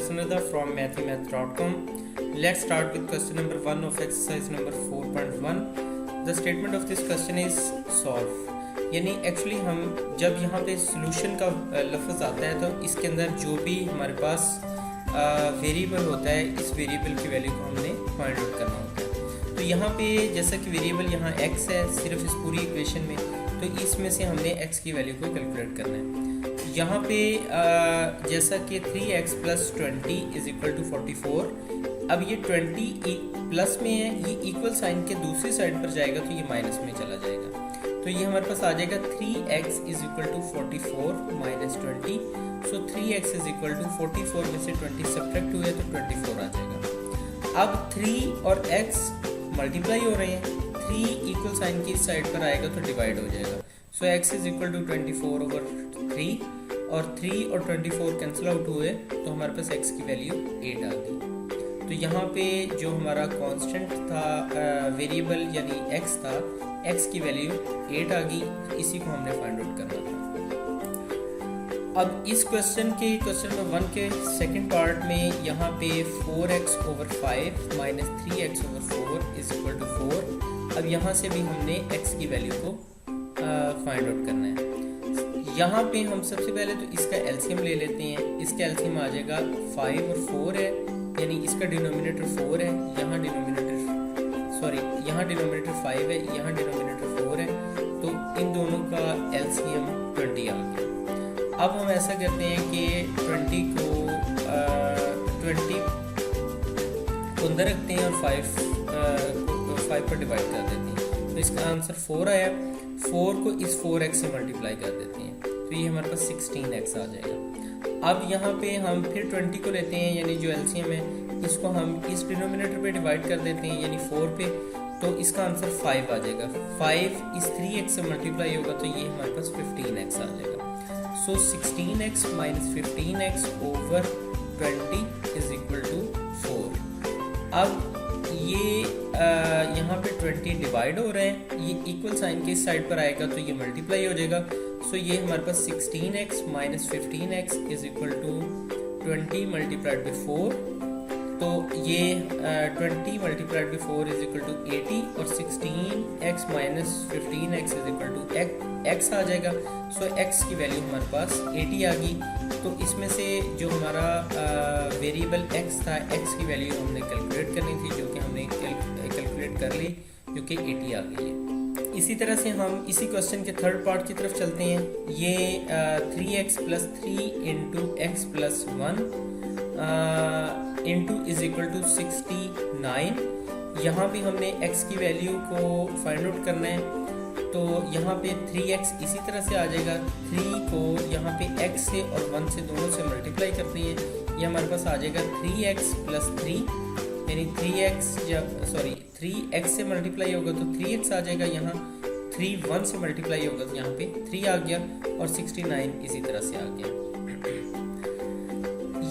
Jasnada from mathymath.com. Let's start with question number 1 of exercise number 4.1. The statement of this question is solve. यानी actually हम जब यहाँ पे solution का लफ्ज़ आता है तो इसके अंदर जो भी हमारे पास वेरिएबल होता है, इस वेरिएबल की वैल्यू को हमने फाइंड आउट करना होता है। तो यहाँ पे जैसा कि वेरिएबल यहाँ x है सिर्फ इस पूरी इक्वेशन में, तो इसमें से हमने x की वैल्यू को कैलकुलेट करना है। यहाँ पे जैसा कि 3x + 20 इज इक्वल टू 44। अब ये 20 प्लस में है, ये इक्वल साइन के दूसरी साइड पर जाएगा तो ये माइनस में चला जाएगा। तो ये हमारे पास आ जाएगा 3x is equal to 44 minus 20। So 3x is equal to 44 में से 20 सब्ट्रैक्ट हुए तो 24 आ जाएगा। अब 3 और x मल्टीप्लाई हो रहे हैं, 3 इक्वल साइन की साइड पर आएगा तो डिवाइड हो जाएगा। So x is equal to 24/3 और 3 और 24 कैंसिल आउट हुए तो हमारे पास x की वैल्यू 8 आ गई। तो यहाँ पे जो हमारा कांस्टेंट था वेरिएबल यानी x था, x की वैल्यू 8 आ गई। इसी को हमने फाइंड आउट करना था। अब इस क्वेश्चन नंबर 1 के सेकंड पार्ट में यहाँ पे 4x/5 minus 3x/4 is equal to 4। अब यहाँ से भी हमने x की वैल्यू को फाइंड आउट करना है। यहाँ पे हम सबसे पहले तो इसका एलसीएम ले लेते हैं। इसका एलसीएम आ जाएगा 5 और 4 है, यानी इसका डिनोमिनेटर 4 है, यहाँ डिनोमिनेटर 5 है, यहाँ डिनोमिनेटर 4 है, तो इन दोनों का एलसीएम 20 आ गया। अब हम ऐसा करते हैं कि 20 को अंदर रखते हैं और 5 पर डिवाइड कर देते हैं। तो इसका आंसर 4 आया। 4 को इस 4x से मल्टीप्लाई कर देते हैं तो ये हमारे पास 16x आ जाएगा। अब यहाँ पे हम फिर 20 को लेते हैं, यानी जो एलसीएम है इसको हम इस डिनोमिनेटर पे डिवाइड कर देते हैं यानी 4 पे, तो इसका आंसर 5 आ जाएगा। 5 इस 3x से मल्टीप्लाई होगा तो ये हमारे पास 15x आ जाएगा। So 16x minus 15x over 20 is equal to 4। अब ये यहाँ पे 20 डिवाइड हो रहे हैं, ये इक्वल साइन के इस साइड पर आएगा तो ये मल्टीप्लाई हो जाएगा। सो ये हमारे पास 16x minus 15x is equal to 20 multiplied by 4। तो ये 20 multiplied by 4 is equal to 80 और 16x minus 15x is equal to x आ जाएगा। सो x की वैल्यू हमारे पास 80 आ गई। तो इसमें से जो हमारा वेरिएबल x था, x की वैल्यू हमने कैलकुलेट करनी थी, जो कि हमने कैलकुलेट कर ली, जो कि 80 आ गई है। इसी तरह से हम इसी क्वेश्चन के थर्ड पार्ट की तरफ चलते हैं। ये 3x + 3 into x + 1 into is equal to 69। यहाँ भी हमने x की वैल्यू को फाइंड आउट करना है। तो यहाँ पे 3x इसी तरह से आ जाएगा। 3 को यहाँ पे x से और 1 से दोनों से मल्टीप्लाई करते हैं, ये हमारे पास आ जाएगा 3x + 3, यानी 3x से मल्टीप्लाई होगा तो 3x आ जाएगा। यहाँ 3 1 से मल्टीप्लाई होगा तो यहाँ पे 3 आ गया और 69 इसी तरह से आ गया।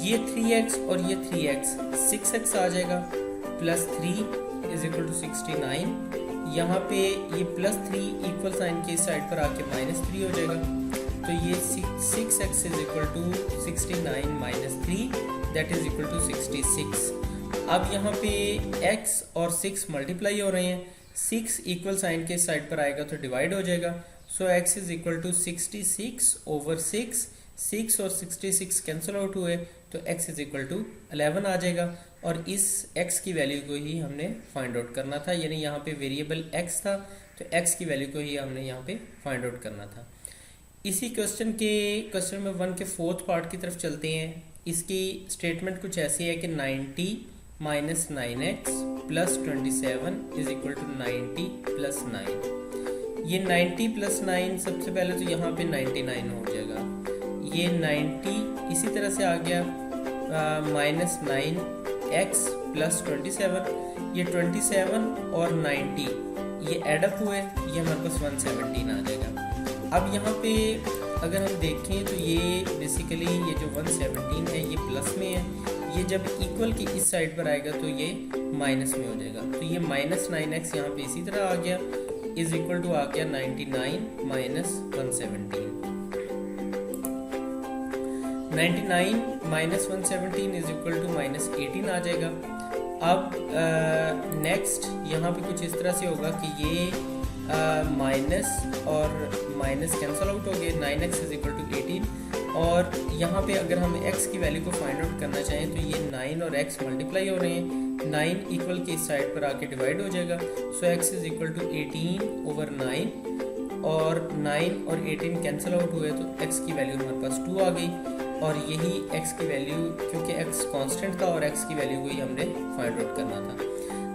ये 3x और ये 3x 6x आ जाएगा प्लस 3 इज इक्वल टू 69। यहाँ पे ये +3 इक्वल साइन के साइड पर आके -3 हो जाएगा। तो ये 6x is equal to 69 minus 3 that is equal to 66। अब यहाँ पे x और 6 मल्टीप्लाई हो रहे हैं, 6 इक्वल साइन के साइड पर आएगा तो डिवाइड हो जाएगा। So x is equal to 66/6। 6 और 66 कैंसिल आउट हुए तो x इज इक्वल टू 11 आ जाएगा। और इस x की वैल्यू को ही हमने फाइंड आउट करना था, यानी यहाँ पे वेरिएबल x था तो x की वैल्यू को ही हमने यहाँ पे फाइंड आउट करना था। इसी क्वेश्चन नंबर 1 के फोर्थ पार्ट की तरफ चलते हैं। इसकी स्टेटमेंट कुछ ऐसी है कि 90 minus 9x plus 27 is equal to 90 + 9। ये 90 + 9 सबसे पहले तो यहाँ पे 99 हो जाएगा। ये 90 इसी तरह से आ गया माइनस 9x प्लस 27। ये 27 और 90 ये एडअप हुए, ये हमारे पास 117 आ जाएगा। अब यहाँ पे अगर हम देखें तो ये बेसिकली ये जो 117 है ये प्लस में है, ये जब इक्वल की इस साइड पर आएगा तो ये माइनस में हो जाएगा। तो ये -9x यहाँ पे इसी तरह आ गया, इज इक्वल टू आ गया 99 - 117। 99 minus 117 is equal to minus 18 आ जाएगा। अब नेक्स्ट यहाँ पे कुछ इस तरह से होगा कि ये माइनस और माइनस कैंसिल आउट हो गए, 9x इज इक्वल टू 18। और यहाँ पे अगर हम x की वैल्यू को फाइंड आउट करना चाहें तो ये 9 और x मल्टीप्लाई हो रहे हैं, 9 इक्वल की इस साइड पर आके डिवाइड हो जाएगा। So x is equal to 18 over 9 और 9 और 18 कैंसिल आउट हुए तो x की वैल्यू हमारे पास 2 आ गई। और यही x की वैल्यू, क्योंकि x कांस्टेंट था और x की वैल्यू को ही हमने फाइंड आउट करना था।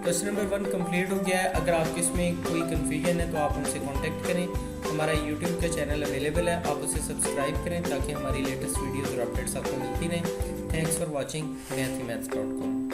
क्वेश्चन नंबर 1 कंप्लीट हो गया है। अगर आपके इसमें कोई कन्फ्यूजन है तो आप हमसे कांटेक्ट करें। हमारा यूट्यूब का चैनल अवेलेबल है, आप उसे सब्सक्राइब करें ताकि हमारी लेटेस्ट वीडियोज़ और अपडेट्स आपको मिलती रहें। Thanks for watching mathemaths.com।